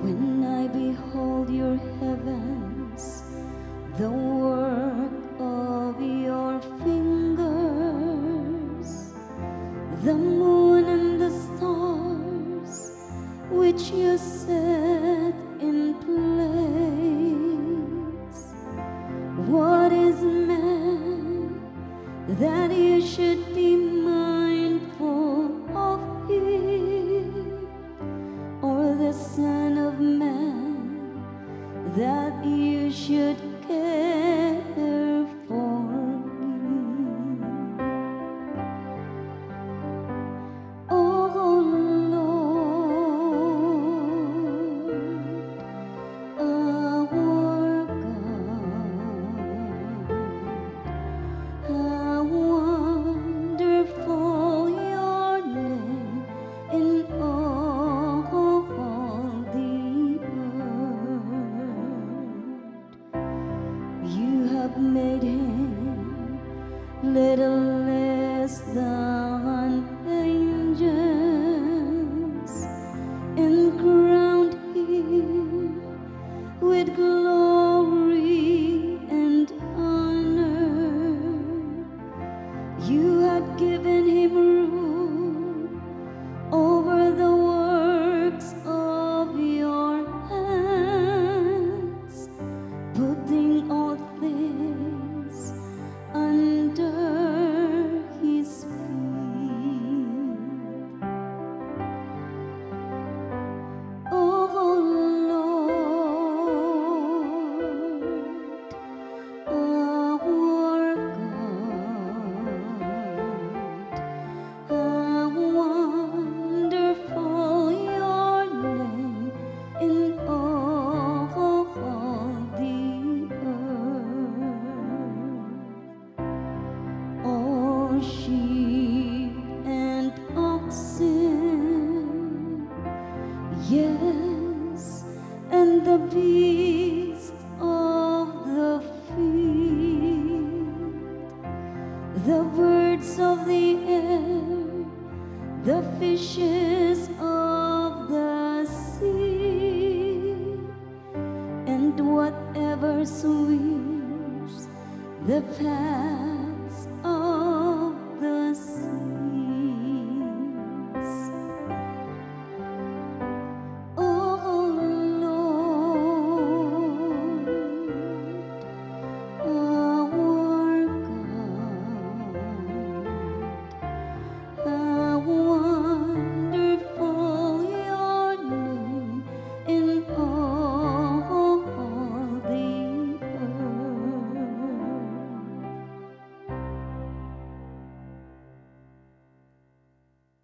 When I behold your heavens, the work of your fingers, the moon and the stars which you set in place. What is man that you should be mindful of him, or the Son of Man that you should care for him? Oh Lord, our God, how wonderful your name in all the earth. You have made him little less than angels, and crowned him with glory and honor. You had given him rule over the works of your hands, putting all things under his feet. Oh Lord, our God, how wonderful your name in all the earth. All sheep and oxen, yes, and the beasts of the field, the birds of the air, the fishes of the sea, and whatever swims the path